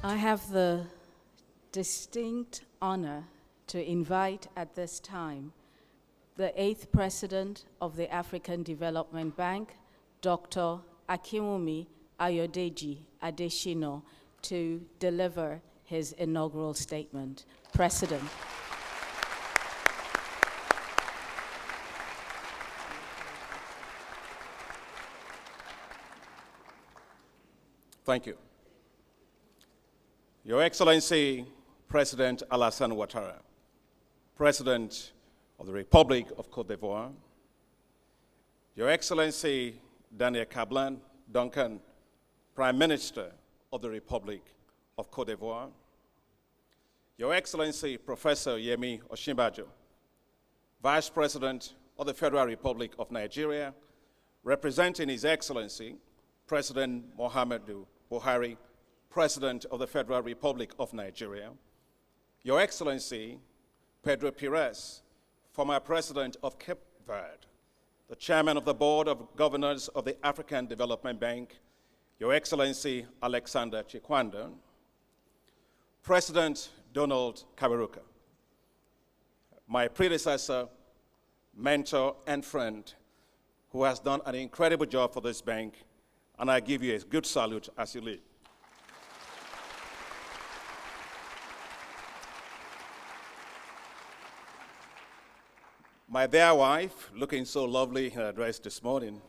I have the distinct honor to invite at this time the 8th President of the African Development Bank, Dr. Akinwumi Ayodeji Adesina, to deliver his inaugural statement. President. Thank you. Your Excellency, President Alassane Ouattara, President of the Republic of Côte d'Ivoire, Your Excellency Daniel Duncan, Prime Minister of the Republic of Côte d'Ivoire, Your Excellency Professor Yemi Osinbajo, Vice President of the Federal Republic of Nigeria, representing His Excellency President Muhammadu Buhari, President of the Federal Republic of Nigeria, Your Excellency Pedro Pires, former President of Cape Verde, the Chairman of the Board of Governors of the African Development Bank, Your Excellency Alexander Chikwanda, President Donald Kaberuka, my predecessor, mentor, and friend, who has done an incredible job for this bank, and I give you a good salute as you lead. My dear wife, looking so lovely in her dress this morning.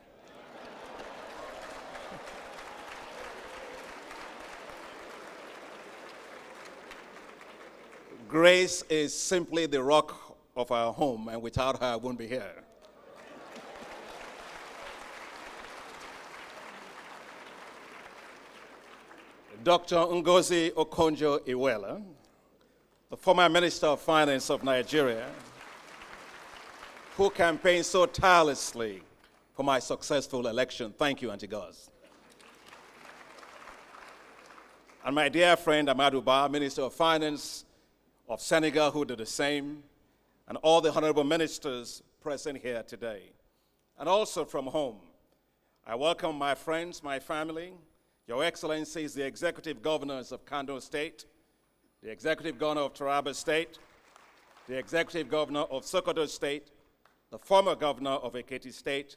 Grace is simply the rock of our home, and without her, I wouldn't be here. Dr. Ngozi Okonjo-Iweala, the former Minister of Finance of Nigeria, who campaigned so tirelessly for my successful election. Thank you, Auntie Goz. And my dear friend Amadou Ba, Minister of Finance of Senegal, who did the same, and all the honorable ministers present here today. And also from home, I welcome my friends, my family, Your Excellencies, the executive governors of Kano State, the executive governor of Taraba State, the executive governor of Sokoto State, the former governor of Ekiti State,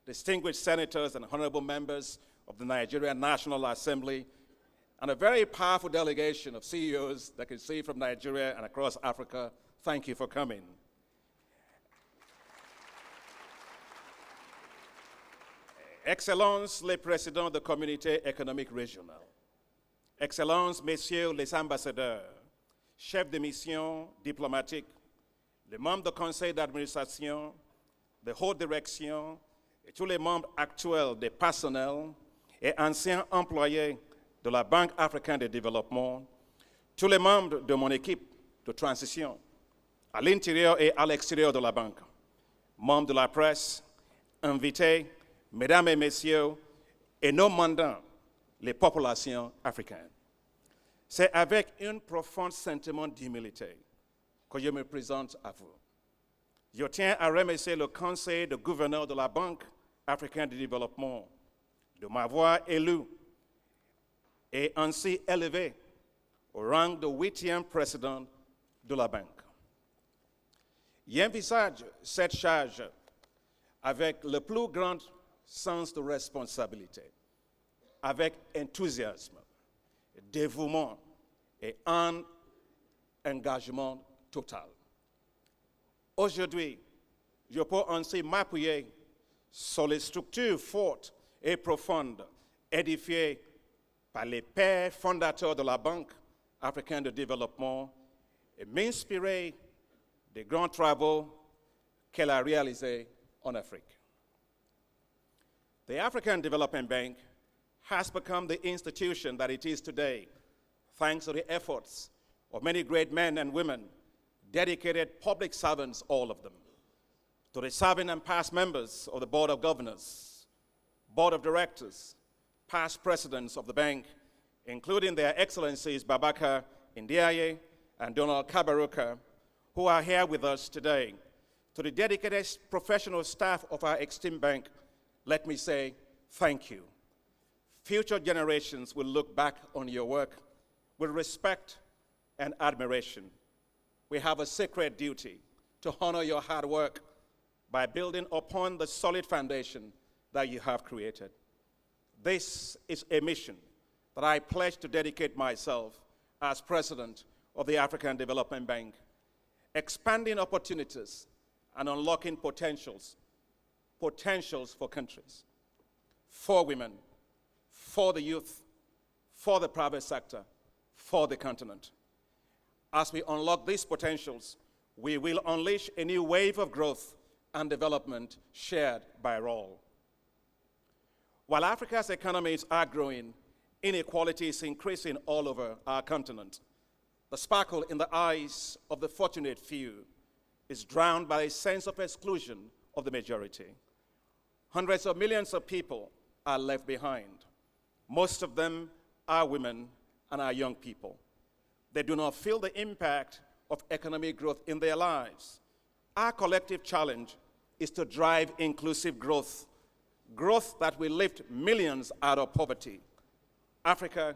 distinguished senators and honorable members of the Nigerian National Assembly, and a very powerful delegation of CEOs that can see from Nigeria and across Africa. Thank you for coming. Excellences les présidents de communautés économiques régionales, Excellences, Messieurs les ambassadeurs, chefs de mission diplomatiques, les membres du conseil d'administration, de haute direction et tous les membres actuels des personnels et anciens employés de la Banque africaine de développement, tous les membres de mon équipe de transition, à l'intérieur et à l'extérieur de la banque, membres de la presse, invités, mesdames et messieurs, et nos mandants, les populations africaines. C'est avec un profond sentiment d'humilité que je me présente à vous. Je tiens à remercier le conseil de gouverneur de la Banque africaine de développement de m'avoir élu et ainsi élevé au rang de 8e président de la banque. J'envisage cette charge avec le plus grand sens de responsabilité, avec enthousiasme, dévouement et un engagement total. Aujourd'hui, je peux ainsi m'appuyer sur les structures fortes et profondes édifiées par les pères fondateurs de la Banque africaine de développement et m'inspirer des grands travaux qu'elle a réalisés en Afrique. The African Development Bank has become the institution that it is today, thanks to the efforts of many great men and women, dedicated public servants, all of them, to the serving and past members of the Board of Governors, Board of Directors, past presidents of the bank, including their Excellencies Babaka Ndiaye and Donald Kaberuka, who are here with us today, to the dedicated professional staff of our esteemed bank, let me say thank you. Future generations will look back on your work with respect and admiration. We have a sacred duty to honor your hard work by building upon the solid foundation that you have created. This is a mission that I pledge to dedicate myself as president of the African Development Bank, expanding opportunities and unlocking potentials for countries, for women, for the youth, for the private sector, for the continent. As we unlock these potentials, we will unleash a new wave of growth and development shared by all. While Africa's economies are growing, inequality is increasing all over our continent. The sparkle in the eyes of the fortunate few is drowned by a sense of exclusion of the majority. Hundreds of millions of people are left behind. Most of them are women and are young people. They do not feel the impact of economic growth in their lives. Our collective challenge is to drive inclusive growth, growth that will lift millions out of poverty. Africa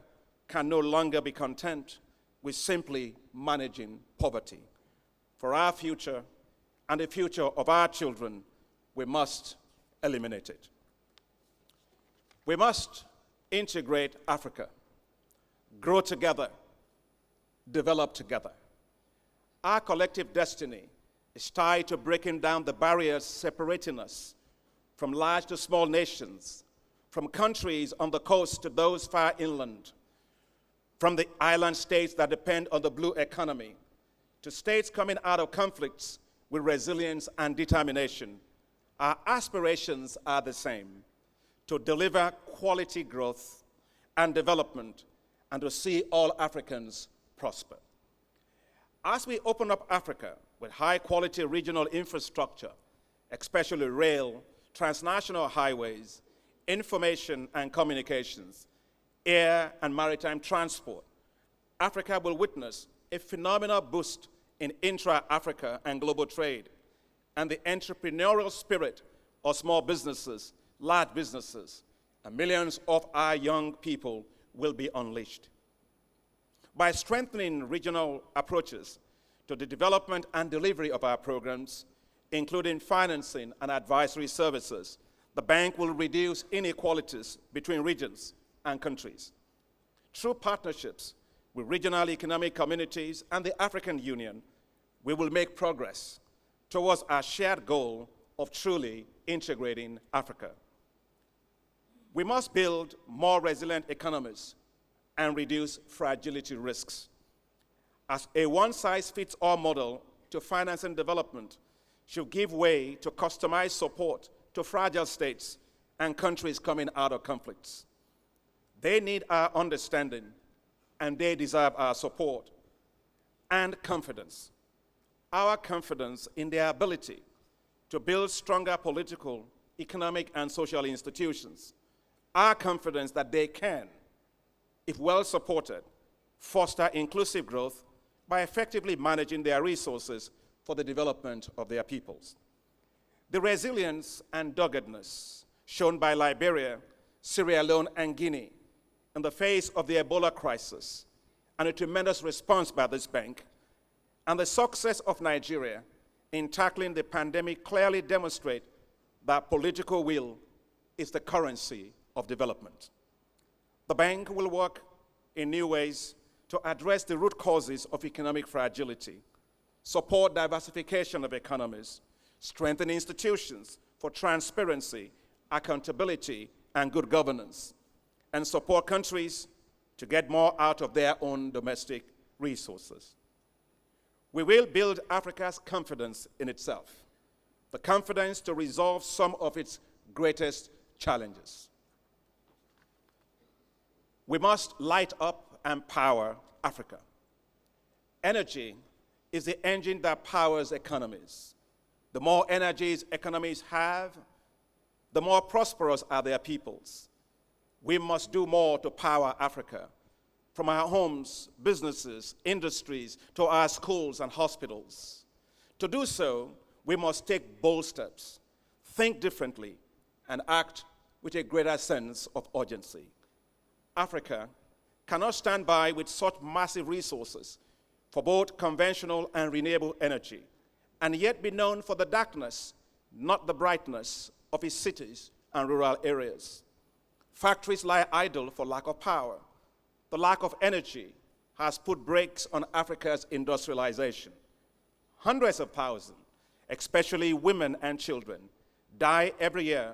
can no longer be content with simply managing poverty. For our future and the future of our children, we must eliminate it. We must integrate Africa, grow together, develop together. Our collective destiny is tied to breaking down the barriers separating us from large to small nations, from countries on the coast to those far inland, from the island states that depend on the blue economy, to states coming out of conflicts with resilience and determination. Our aspirations are the same: to deliver quality growth and development and to see all Africans prosper. As we open up Africa with high-quality regional infrastructure, especially rail, transnational highways, information and communications, air and maritime transport, Africa will witness a phenomenal boost in intra-Africa and global trade, and the entrepreneurial spirit of small businesses, large businesses, and millions of our young people will be unleashed. By strengthening regional approaches to the development and delivery of our programs, including financing and advisory services, the bank will reduce inequalities between regions and countries. Through partnerships with regional economic communities and the African Union, we will make progress towards our shared goal of truly integrating Africa. We must build more resilient economies and reduce fragility risks. As a one-size-fits-all model to financing development should give way to customized support to fragile states and countries coming out of conflicts. They need our understanding, and they deserve our support and confidence. Our confidence in their ability to build stronger political, economic, and social institutions. Our confidence that they can, if well supported, foster inclusive growth by effectively managing their resources for the development of their peoples. The resilience and doggedness shown by Liberia, Sierra Leone, and Guinea in the face of the Ebola crisis, and a tremendous response by this bank, and the success of Nigeria in tackling the pandemic clearly demonstrate that political will is the currency of development. The bank will work in new ways to address the root causes of economic fragility, support diversification of economies, strengthen institutions for transparency, accountability, and good governance, and support countries to get more out of their own domestic resources. We will build Africa's confidence in itself, the confidence to resolve some of its greatest challenges. We must light up and power Africa. Energy is the engine that powers economies. The more energies economies have, the more prosperous are their peoples. We must do more to power Africa, from our homes, businesses, industries, to our schools and hospitals. To do so, we must take bold steps, think differently, and act with a greater sense of urgency. Africa cannot stand by with such massive resources for both conventional and renewable energy, and yet be known for the darkness, not the brightness, of its cities and rural areas. Factories lie idle for lack of power. The lack of energy has put brakes on Africa's industrialization. Hundreds of thousands, especially women and children, die every year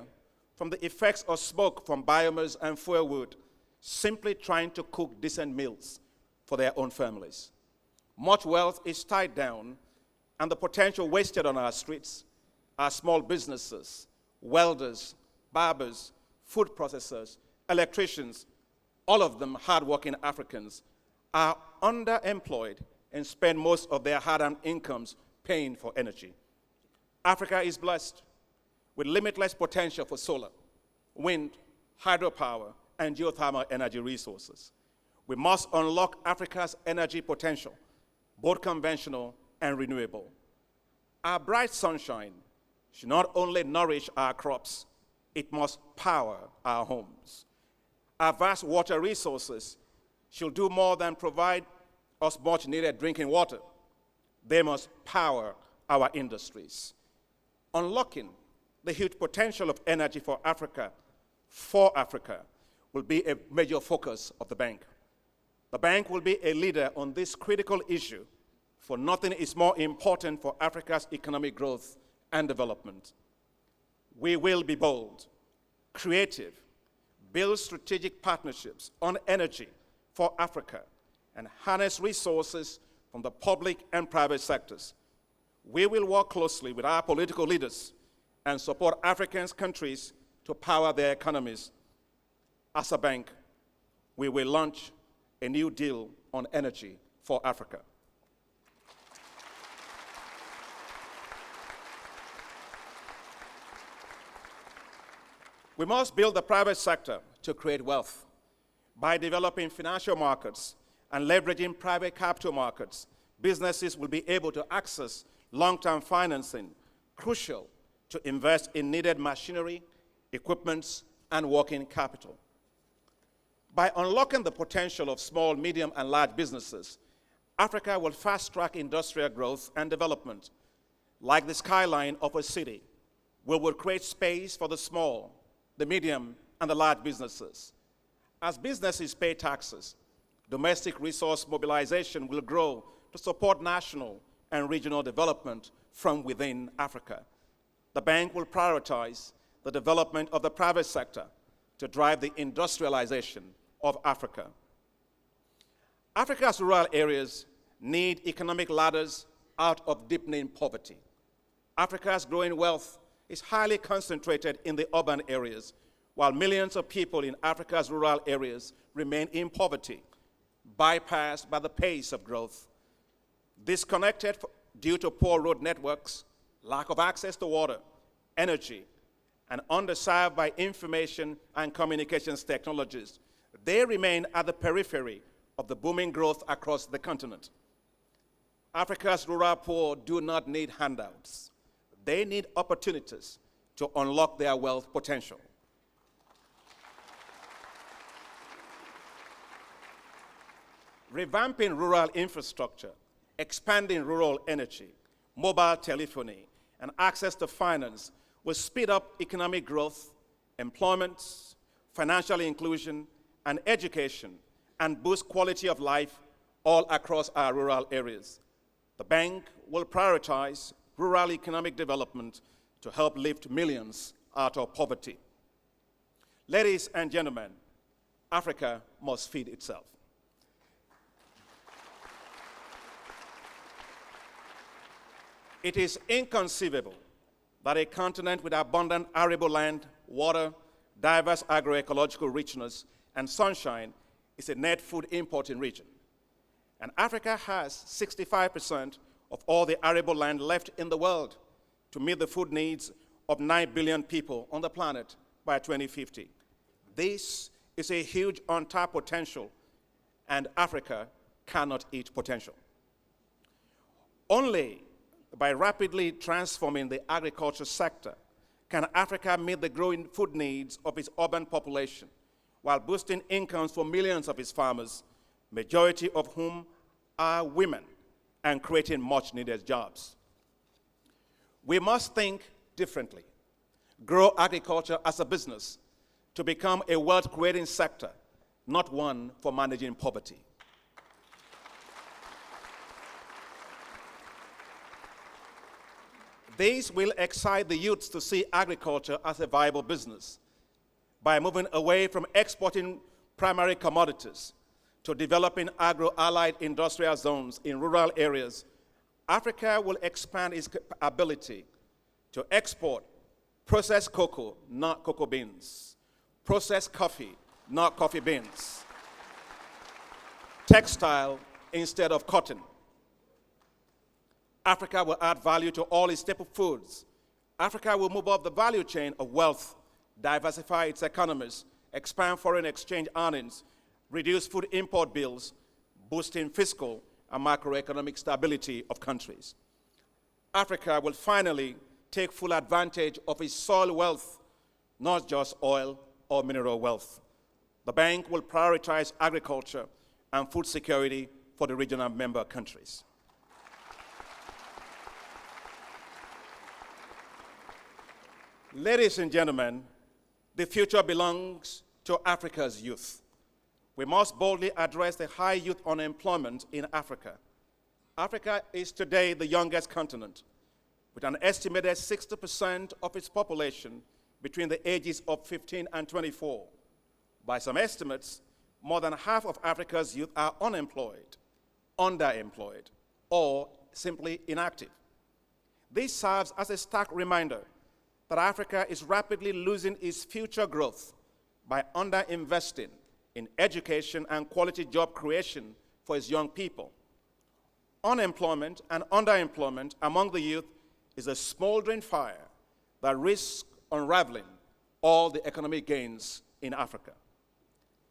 from the effects of smoke from biomass and firewood, simply trying to cook decent meals for their own families. Much wealth is tied down, and the potential wasted on our streets. Our small businesses, welders, barbers, food processors, electricians, all of them hardworking Africans, are underemployed and spend most of their hard-earned incomes paying for energy. Africa is blessed with limitless potential for solar, wind, hydropower, and geothermal energy resources. We must unlock Africa's energy potential, both conventional and renewable. Our bright sunshine should not only nourish our crops, it must power our homes. Our vast water resources should do more than provide us much needed drinking water. They must power our industries. Unlocking the huge potential of energy for Africa will be a major focus of the bank. The bank will be a leader on this critical issue, for nothing is more important for Africa's economic growth and development. We will be bold, creative, build strategic partnerships on energy for Africa, and harness resources from the public and private sectors. We will work closely with our political leaders and support African countries to power their economies. As a bank, we will launch a new deal on energy for Africa. We must build the private sector to create wealth. By developing financial markets and leveraging private capital markets, businesses will be able to access long-term financing, crucial to invest in needed machinery, equipment, and working capital. By unlocking the potential of small, medium, and large businesses, Africa will fast-track industrial growth and development. Like the skyline of a city, we will create space for the small, the medium, and the large businesses. As businesses pay taxes, domestic resource mobilization will grow to support national and regional development from within Africa. The bank will prioritize the development of the private sector to drive the industrialization of Africa. Africa's rural areas need economic ladders out of deepening poverty. Africa's growing wealth is highly concentrated in the urban areas, while millions of people in Africa's rural areas remain in poverty, bypassed by the pace of growth. Disconnected due to poor road networks, lack of access to water, energy, and underserved by information and communications technologies, they remain at the periphery of the booming growth across the continent. Africa's rural poor do not need handouts. They need opportunities to unlock their wealth potential. Revamping rural infrastructure, expanding rural energy, mobile telephony, and access to finance will speed up economic growth, employment, financial inclusion, and education, and boost quality of life all across our rural areas. The bank will prioritize rural economic development to help lift millions out of poverty. Ladies and gentlemen, Africa must feed itself. It is inconceivable that a continent with abundant arable land, water, diverse agroecological richness, and sunshine is a net food importing region. And Africa has 65% of all the arable land left in the world to meet the food needs of 9 billion people on the planet by 2050. This is a huge untapped potential, and Africa cannot eat potential. Only by rapidly transforming the agriculture sector can Africa meet the growing food needs of its urban population while boosting incomes for millions of its farmers, majority of whom are women, and creating much-needed jobs. We must think differently, grow agriculture as a business to become a wealth-creating sector, not one for managing poverty. These will excite the youths to see agriculture as a viable business by moving away from exporting primary commodities to developing agro-allied industrial zones in rural areas. Africa will expand its ability to export processed cocoa, not cocoa beans, processed coffee, not coffee beans, textile instead of cotton. Africa will add value to all its staple foods. Africa will move up the value chain of wealth, diversify its economies, expand foreign exchange earnings, reduce food import bills, boosting fiscal and macroeconomic stability of countries. Africa will finally take full advantage of its soil wealth, not just oil or mineral wealth. The bank will prioritize agriculture and food security for the regional member countries. Ladies and gentlemen, the future belongs to Africa's youth. We must boldly address the high youth unemployment in Africa. Africa is today the youngest continent, with an estimated 60% of its population between the ages of 15 and 24. By some estimates, more than half of Africa's youth are unemployed, underemployed, or simply inactive. This serves as a stark reminder that Africa is rapidly losing its future growth by underinvesting in education and quality job creation for its young people. Unemployment and underemployment among the youth is a smoldering fire that risks unraveling all the economic gains in Africa.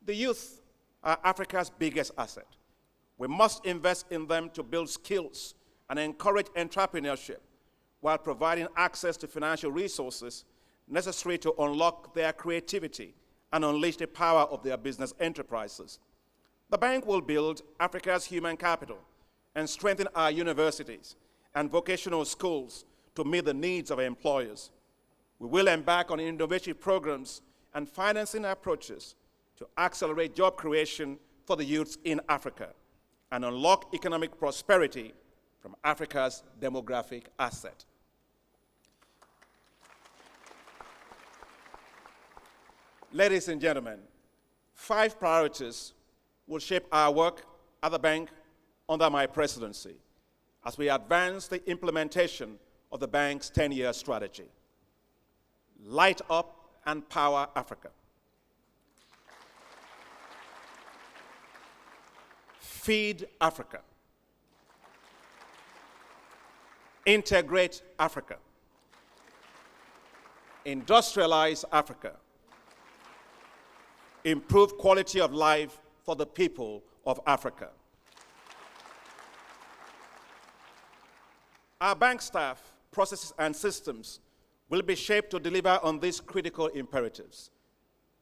The youth are Africa's biggest asset. We must invest in them to build skills and encourage entrepreneurship while providing access to financial resources necessary to unlock their creativity and unleash the power of their business enterprises. The bank will build Africa's human capital and strengthen our universities and vocational schools to meet the needs of employers. We will embark on innovative programs and financing approaches to accelerate job creation for the youths in Africa and unlock economic prosperity from Africa's demographic asset. Ladies and gentlemen, 5 priorities will shape our work at the bank under my presidency as we advance the implementation of the bank's 10-year strategy. Light up and power Africa. Feed Africa. Integrate Africa. Industrialize Africa. Improve quality of life for the people of Africa. Our bank staff, processes, and systems will be shaped to deliver on these critical imperatives.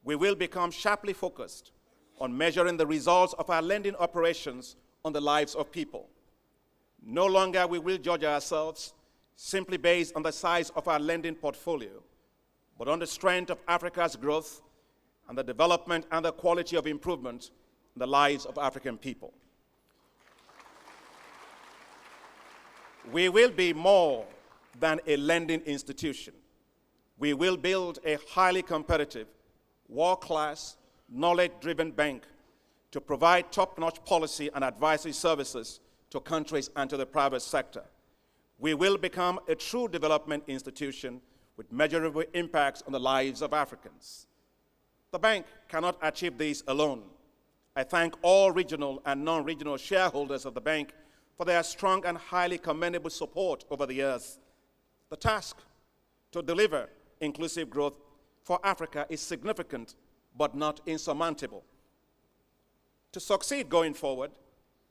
We will become sharply focused on measuring the results of our lending operations on the lives of people. No longer will we judge ourselves simply based on the size of our lending portfolio, but on the strength of Africa's growth and the development and the quality of improvement in the lives of African people. We will be more than a lending institution. We will build a highly competitive, world-class, knowledge-driven bank to provide top-notch policy and advisory services to countries and to the private sector. We will become a true development institution with measurable impacts on the lives of Africans. The bank cannot achieve this alone. I thank all regional and non-regional shareholders of the bank for their strong and highly commendable support over the years. The task to deliver inclusive growth for Africa is significant but not insurmountable. To succeed going forward,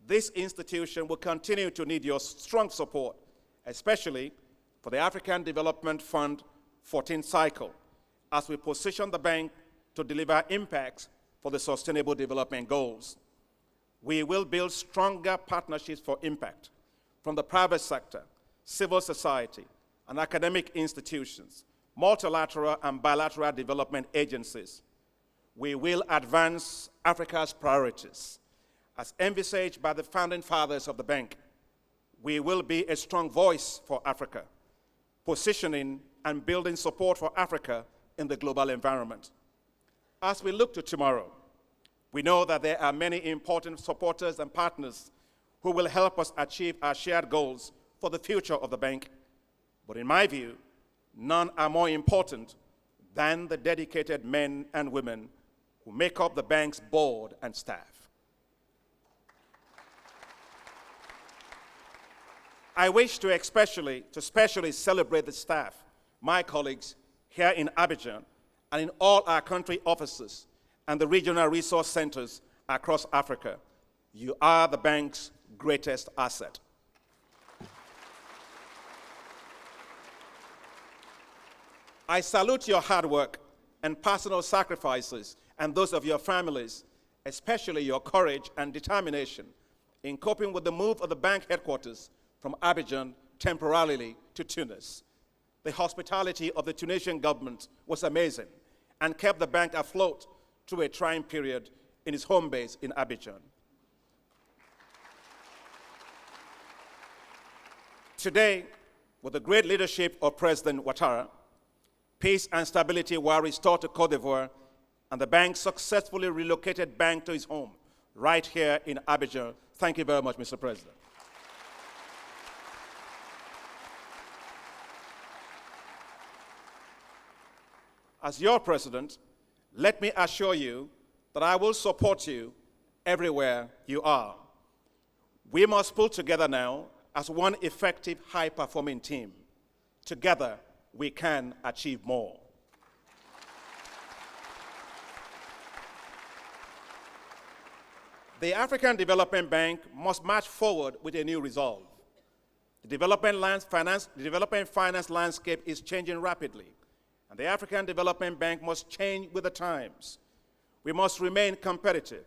this institution will continue to need your strong support, especially for the African Development Fund 14th cycle, as we position the bank to deliver impacts for the Sustainable Development Goals. We will build stronger partnerships for impact from the private sector, civil society, and academic institutions, multilateral and bilateral development agencies. We will advance Africa's priorities. As envisaged by the founding fathers of the bank, we will be a strong voice for Africa, positioning and building support for Africa in the global environment. As we look to tomorrow, we know that there are many important supporters and partners who will help us achieve our shared goals for the future of the bank. But in my view, none are more important than the dedicated men and women who make up the bank's board and staff. I wish to especially celebrate the staff, my colleagues here in Abidjan and in all our country offices and the regional resource centers across Africa. You are the bank's greatest asset. I salute your hard work and personal sacrifices and those of your families, especially your courage and determination in coping with the move of the bank headquarters from Abidjan temporarily to Tunis. The hospitality of the Tunisian government was amazing and kept the bank afloat through a trying period in its home base in Abidjan. Today, with the great leadership of President Ouattara, peace and stability were restored to Côte d'Ivoire, and the bank successfully relocated bank to its home right here in Abidjan. Thank you very much, Mr. President. As your president, let me assure you that I will support you everywhere you are. We must pull together now as one effective, high-performing team. Together, we can achieve more. The African Development Bank must march forward with a new resolve. The development finance landscape is changing rapidly, and the African Development Bank must change with the times. We must remain competitive,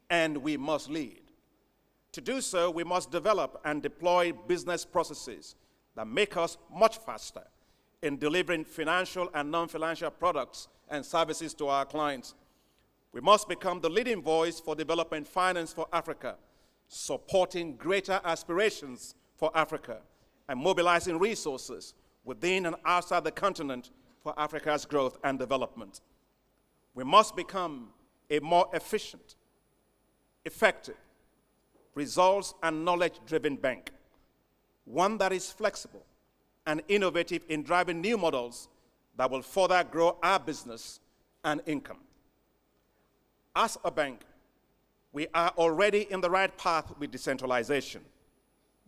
and we must lead. To do so, we must develop and deploy business processes that make us much faster in delivering financial and non-financial products and services to our clients. We must become the leading voice for development finance for Africa, supporting greater aspirations for Africa and mobilizing resources within and outside the continent for Africa's growth and development. We must become a more efficient, effective, results and knowledge-driven bank, one that is flexible and innovative in driving new models that will further grow our business and income. As a bank, we are already in the right path with decentralization,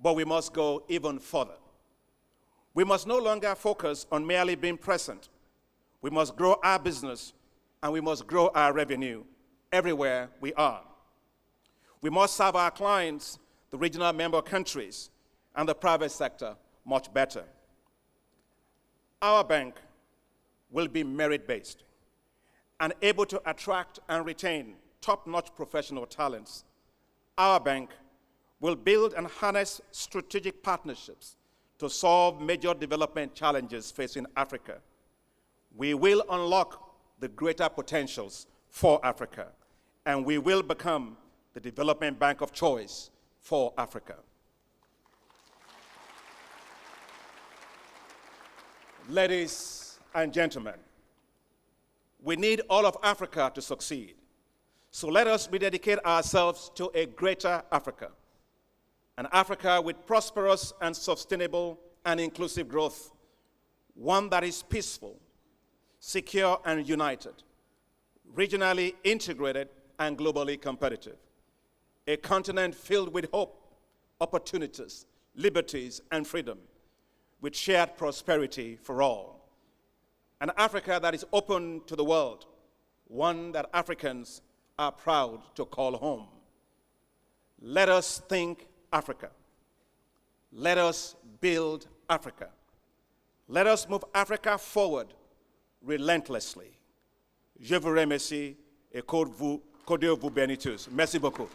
but we must go even further. We must no longer focus on merely being present. We must grow our business and we must grow our revenue everywhere we are. We must serve our clients, the regional member countries, and the private sector much better. Our bank will be merit-based and able to attract and retain top-notch professional talents. Our bank will build and harness strategic partnerships to solve major development challenges facing Africa. We will unlock the greater potentials for Africa, and we will become the development bank of choice for Africa. Ladies and gentlemen, we need all of Africa to succeed. So let us rededicate ourselves to a greater Africa, an Africa with prosperous and sustainable and inclusive growth, one that is peaceful, secure and united, regionally integrated and globally competitive, a continent filled with hope, opportunities, liberties, and freedom, with shared prosperity for all. An Africa that is open to the world, one that Africans are proud to call home. Let us think Africa. Let us build Africa. Let us move Africa forward relentlessly. Je vous remercie et que Dieu vous bénisse tous. Merci beaucoup.